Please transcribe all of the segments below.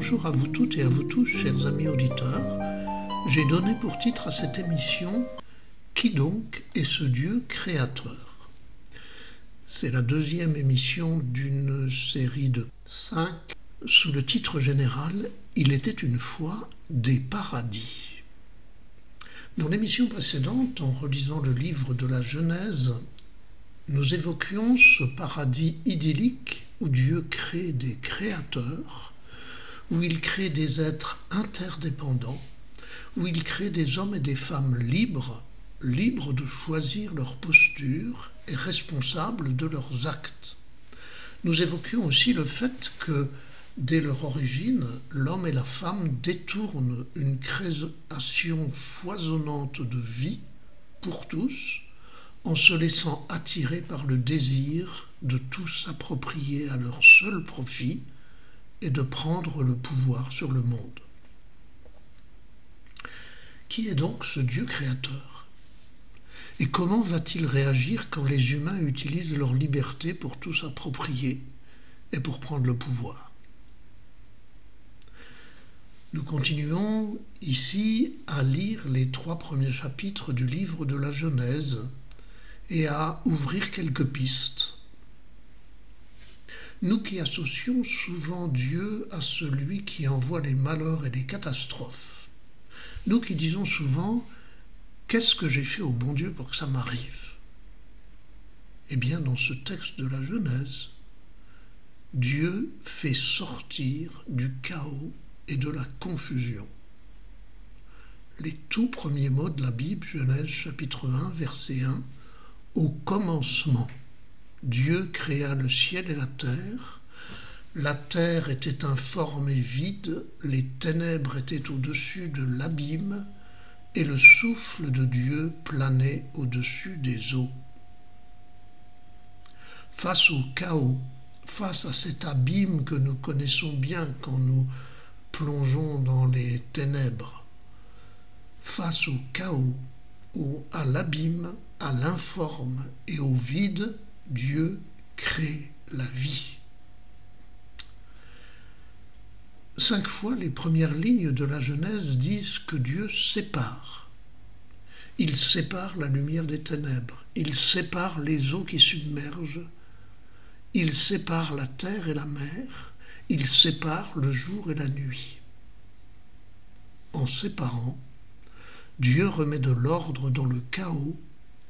Bonjour à vous toutes et à vous tous, chers amis auditeurs. J'ai donné pour titre à cette émission « Qui donc est ce Dieu créateur ?» C'est la deuxième émission d'une série de 5 sous le titre général « Il était une fois des paradis ». Dans l'émission précédente, en relisant le livre de la Genèse, nous évoquions ce paradis idyllique où Dieu crée des créateurs, où il crée des êtres interdépendants, où il crée des hommes et des femmes libres, libres de choisir leur posture et responsables de leurs actes. Nous évoquions aussi le fait que, dès leur origine, l'homme et la femme détournent une création foisonnante de vie pour tous, en se laissant attirer par le désir de tout s'approprier à leur seul profit et de prendre le pouvoir sur le monde. Qui est donc ce Dieu créateur? Et comment va-t-il réagir quand les humains utilisent leur liberté pour tout s'approprier et pour prendre le pouvoir? Nous continuons ici à lire les 3 premiers chapitres du livre de la Genèse et à ouvrir quelques pistes. Nous qui associons souvent Dieu à celui qui envoie les malheurs et les catastrophes, nous qui disons souvent « Qu'est-ce que j'ai fait au bon Dieu pour que ça m'arrive ?» Eh bien, dans ce texte de la Genèse, Dieu fait sortir du chaos et de la confusion. Les tout premiers mots de la Bible, Genèse chapitre 1, verset 1, « Au commencement, Dieu créa le ciel et la terre était informe et vide, les ténèbres étaient au-dessus de l'abîme, et le souffle de Dieu planait au-dessus des eaux. » Face au chaos, face à cet abîme que nous connaissons bien quand nous plongeons dans les ténèbres, face au chaos, à l'abîme, à l'informe et au vide, Dieu crée la vie. 5 fois, les premières lignes de la Genèse disent que Dieu sépare. Il sépare la lumière des ténèbres, il sépare les eaux qui submergent, il sépare la terre et la mer, il sépare le jour et la nuit. En séparant, Dieu remet de l'ordre dans le chaos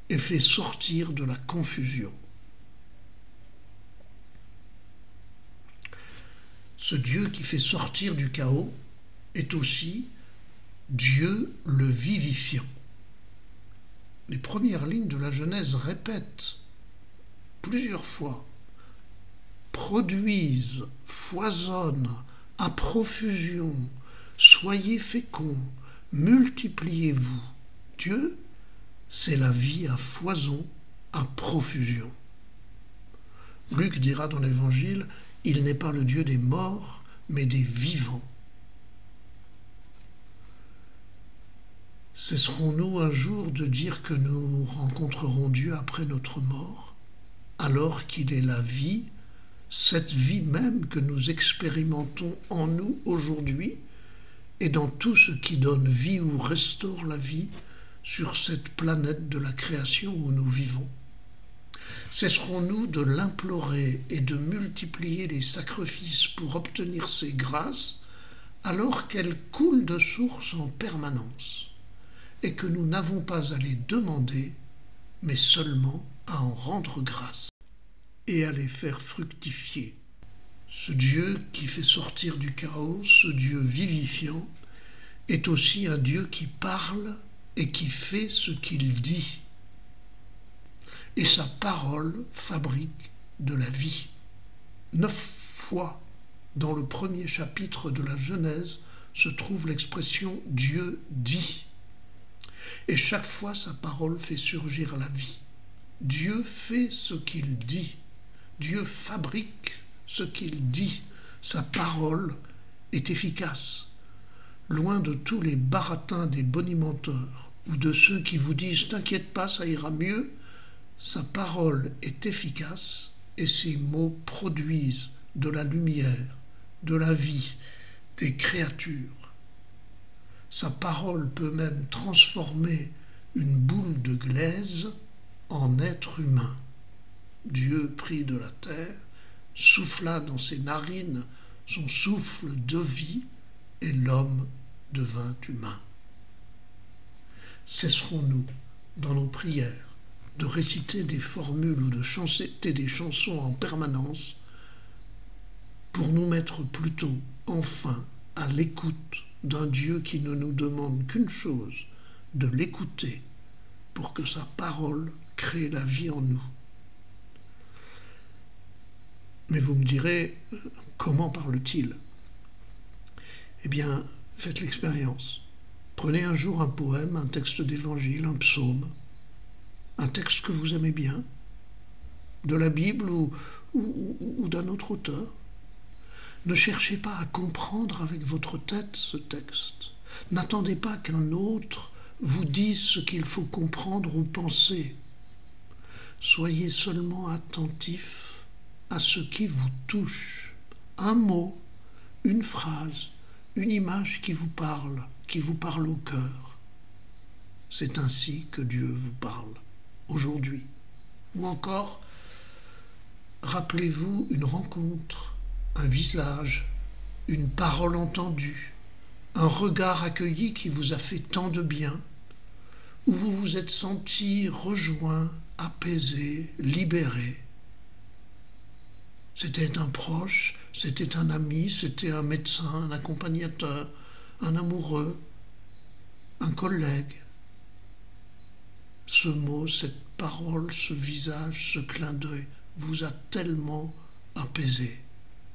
et fait sortir de la confusion. Ce Dieu qui fait sortir du chaos est aussi Dieu le vivifiant. Les premières lignes de la Genèse répètent plusieurs fois « Produisent, foisonnent, à profusion, soyez féconds, multipliez-vous. » Dieu, c'est la vie à foison, à profusion. Luc dira dans l'Évangile « Il n'est pas le Dieu des morts, mais des vivants. » Cesserons-nous un jour de dire que nous rencontrerons Dieu après notre mort, alors qu'il est la vie, cette vie même que nous expérimentons en nous aujourd'hui et dans tout ce qui donne vie ou restaure la vie sur cette planète de la création où nous vivons? Cesserons-nous de l'implorer et de multiplier les sacrifices pour obtenir ses grâces alors qu'elles coulent de source en permanence et que nous n'avons pas à les demander mais seulement à en rendre grâce et à les faire fructifier? Ce Dieu qui fait sortir du chaos, ce Dieu vivifiant, est aussi un Dieu qui parle et qui fait ce qu'il dit. Et sa parole fabrique de la vie. 9 fois dans le premier chapitre de la Genèse se trouve l'expression « Dieu dit ». Et chaque fois sa parole fait surgir la vie. Dieu fait ce qu'il dit. Dieu fabrique ce qu'il dit. Sa parole est efficace. Loin de tous les baratins des bonimenteurs ou de ceux qui vous disent « T'inquiète pas, ça ira mieux », sa parole est efficace et ses mots produisent de la lumière, de la vie, des créatures. Sa parole peut même transformer une boule de glaise en être humain. Dieu prit de la terre, souffla dans ses narines son souffle de vie, et l'homme devint humain. Cesserons-nous, dans nos prières, de réciter des formules ou de chanter des chansons en permanence pour nous mettre plutôt, enfin, à l'écoute d'un Dieu qui ne nous demande qu'une chose, de l'écouter pour que sa parole crée la vie en nous. Mais vous me direz, comment parle-t-il? Eh bien, faites l'expérience. Prenez un jour un poème, un texte d'évangile, un psaume, un texte que vous aimez bien, de la Bible ou d'un autre auteur. Ne cherchez pas à comprendre avec votre tête ce texte. N'attendez pas qu'un autre vous dise ce qu'il faut comprendre ou penser. Soyez seulement attentif à ce qui vous touche. Un mot, une phrase, une image qui vous parle au cœur. C'est ainsi que Dieu vous parle aujourd'hui. Ou encore, rappelez-vous une rencontre, un visage, une parole entendue, un regard accueilli qui vous a fait tant de bien, où vous vous êtes senti rejoint, apaisé, libéré. C'était un proche, c'était un ami, c'était un médecin, un accompagnateur, un amoureux, un collègue. Ce mot, cette parole, ce visage, ce clin d'œil vous a tellement apaisé.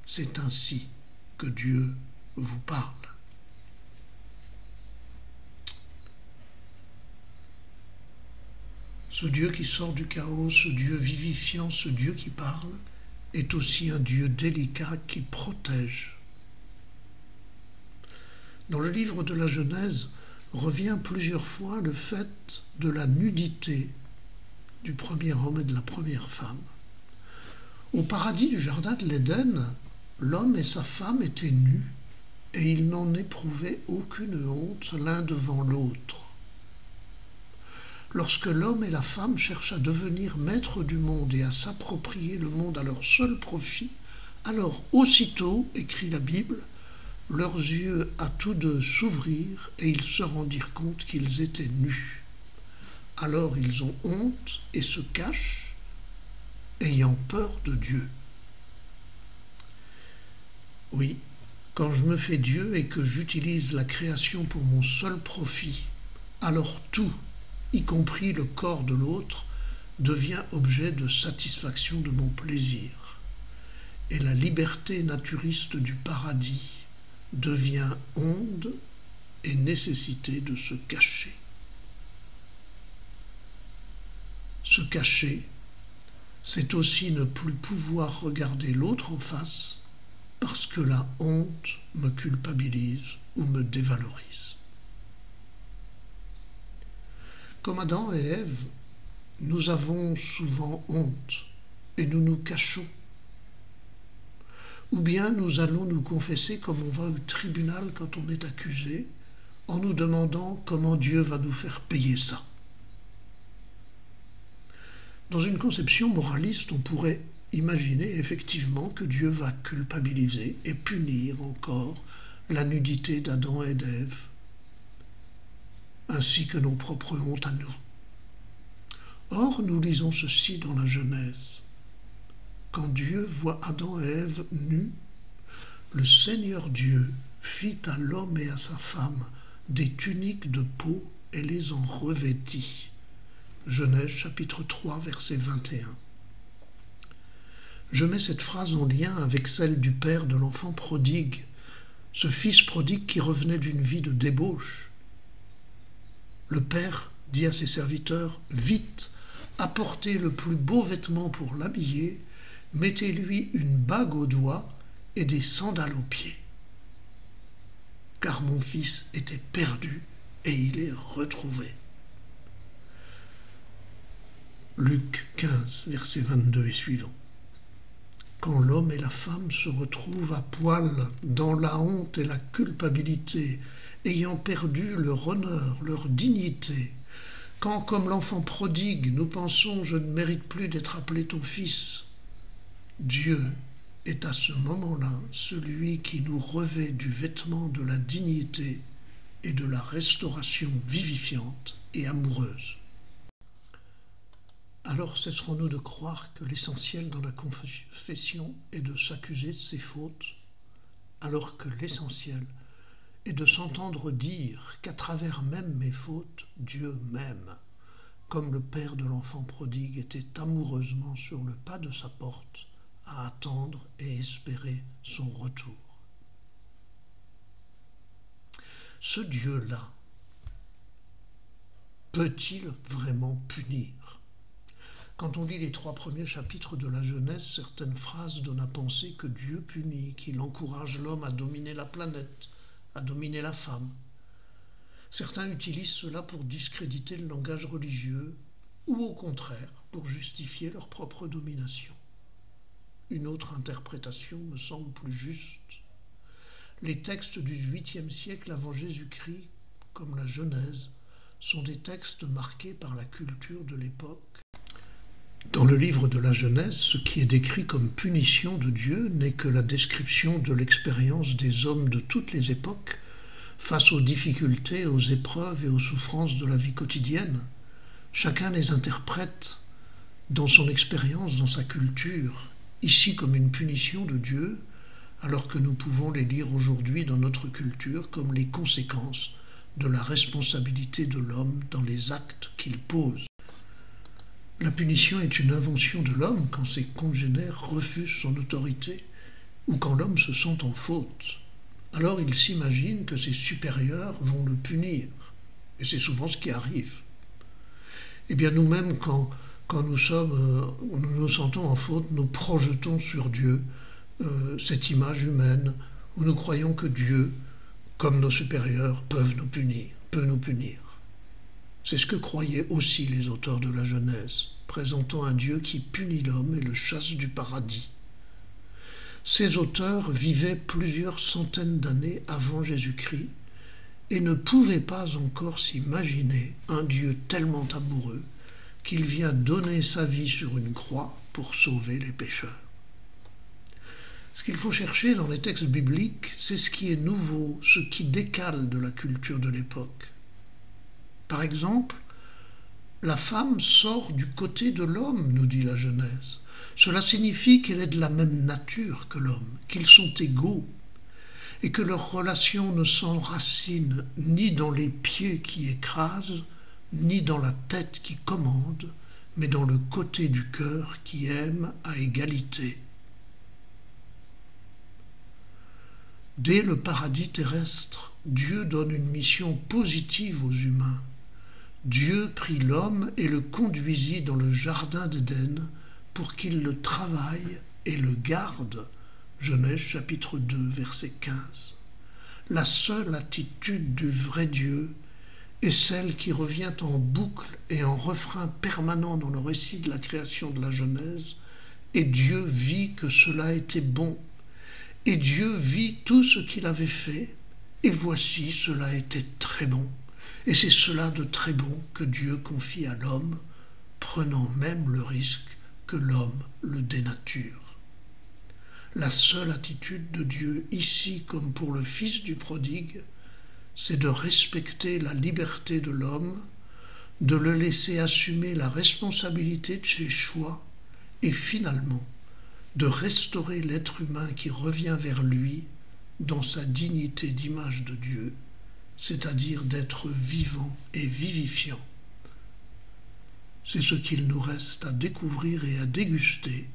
C'est ainsi que Dieu vous parle. Ce Dieu qui sort du chaos, ce Dieu vivifiant, ce Dieu qui parle, est aussi un Dieu délicat qui protège. Dans le livre de la Genèse revient plusieurs fois le fait de la nudité du premier homme et de la première femme. Au paradis du jardin de l'Éden, l'homme et sa femme étaient nus et ils n'en éprouvaient aucune honte l'un devant l'autre. Lorsque l'homme et la femme cherchent à devenir maîtres du monde et à s'approprier le monde à leur seul profit, alors aussitôt, écrit la Bible, leurs yeux à tous deux s'ouvrirent et ils se rendirent compte qu'ils étaient nus. Alors ils ont honte et se cachent, ayant peur de Dieu. Oui, quand je me fais Dieu et que j'utilise la création pour mon seul profit, alors tout, y compris le corps de l'autre, devient objet de satisfaction de mon plaisir. Et la liberté naturiste du paradis devient onde et nécessité de se cacher. Se cacher, c'est aussi ne plus pouvoir regarder l'autre en face parce que la honte me culpabilise ou me dévalorise. Comme Adam et Ève, nous avons souvent honte et nous nous cachons. Ou bien nous allons nous confesser comme on va au tribunal quand on est accusé, en nous demandant comment Dieu va nous faire payer ça. Dans une conception moraliste, on pourrait imaginer effectivement que Dieu va culpabiliser et punir encore la nudité d'Adam et d'Ève, ainsi que nos propres hontes à nous. Or, nous lisons ceci dans la Genèse. Quand Dieu voit Adam et Ève nus, le Seigneur Dieu fit à l'homme et à sa femme des tuniques de peau et les en revêtit. Genèse chapitre 3, verset 21. Je mets cette phrase en lien avec celle du père de l'enfant prodigue, ce fils prodigue qui revenait d'une vie de débauche. Le père dit à ses serviteurs, « Vite, apportez le plus beau vêtement pour l'habiller, mettez-lui une bague au doigt et des sandales aux pieds. Car mon fils était perdu et il est retrouvé. » Luc 15, versets 22 et suivants. quand l'homme et la femme se retrouvent à poil dans la honte et la culpabilité, ayant perdu leur honneur, leur dignité, quand, comme l'enfant prodigue, nous pensons « je ne mérite plus d'être appelé ton fils », Dieu est à ce moment-là celui qui nous revêt du vêtement de la dignité et de la restauration vivifiante et amoureuse. Alors cesserons-nous de croire que l'essentiel dans la confession est de s'accuser de ses fautes, alors que l'essentiel est de s'entendre dire qu'à travers même mes fautes, Dieu m'aime, comme le père de l'enfant prodigue était amoureusement sur le pas de sa porte à attendre et espérer son retour. Ce Dieu-là peut-il vraiment punir ? Quand on lit les 3 premiers chapitres de la Genèse, certaines phrases donnent à penser que Dieu punit, qu'il encourage l'homme à dominer la planète, à dominer la femme. Certains utilisent cela pour discréditer le langage religieux ou au contraire pour justifier leur propre domination. Une autre interprétation me semble plus juste. Les textes du 8e siècle avant Jésus-Christ, comme la Genèse, sont des textes marqués par la culture de l'époque. Dans le livre de la Genèse, ce qui est décrit comme punition de Dieu n'est que la description de l'expérience des hommes de toutes les époques face aux difficultés, aux épreuves et aux souffrances de la vie quotidienne. Chacun les interprète dans son expérience, dans sa culture, ici comme une punition de Dieu, alors que nous pouvons les lire aujourd'hui dans notre culture comme les conséquences de la responsabilité de l'homme dans les actes qu'il pose. La punition est une invention de l'homme quand ses congénères refusent son autorité ou quand l'homme se sent en faute. Alors il s'imagine que ses supérieurs vont le punir, et c'est souvent ce qui arrive. Eh bien nous-mêmes, quand nous nous sentons en faute, nous projetons sur Dieu cette image humaine où nous croyons que Dieu, comme nos supérieurs, peut nous punir. C'est ce que croyaient aussi les auteurs de la Genèse, présentant un Dieu qui punit l'homme et le chasse du paradis. Ces auteurs vivaient plusieurs centaines d'années avant Jésus-Christ et ne pouvaient pas encore s'imaginer un Dieu tellement amoureux qu'il vient donner sa vie sur une croix pour sauver les pécheurs. Ce qu'il faut chercher dans les textes bibliques, c'est ce qui est nouveau, ce qui décale de la culture de l'époque. Par exemple, la femme sort du côté de l'homme, nous dit la Genèse. Cela signifie qu'elle est de la même nature que l'homme, qu'ils sont égaux, et que leur relation ne s'enracine ni dans les pieds qui écrasent, ni dans la tête qui commande, mais dans le côté du cœur qui aime à égalité. Dès le paradis terrestre, Dieu donne une mission positive aux humains. Dieu prit l'homme et le conduisit dans le jardin d'Éden pour qu'il le travaille et le garde. Genèse chapitre 2, verset 15. La seule attitude du vrai Dieu est celle qui revient en boucle et en refrain permanent dans le récit de la création de la Genèse. Et Dieu vit que cela était bon. Et Dieu vit tout ce qu'il avait fait, et voici, cela était très bon. Et c'est cela de très bon que Dieu confie à l'homme, prenant même le risque que l'homme le dénature. La seule attitude de Dieu, ici comme pour le fils du prodigue, c'est de respecter la liberté de l'homme, de le laisser assumer la responsabilité de ses choix, et finalement, de restaurer l'être humain qui revient vers lui dans sa dignité d'image de Dieu, c'est-à-dire d'être vivant et vivifiant. C'est ce qu'il nous reste à découvrir et à déguster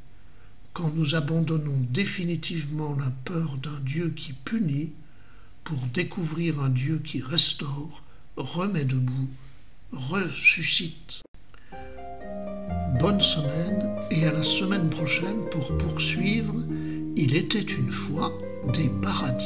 quand nous abandonnons définitivement la peur d'un Dieu qui punit pour découvrir un Dieu qui restaure, remet debout, ressuscite. Bonne semaine et à la semaine prochaine pour poursuivre « Il était une fois des paradis ».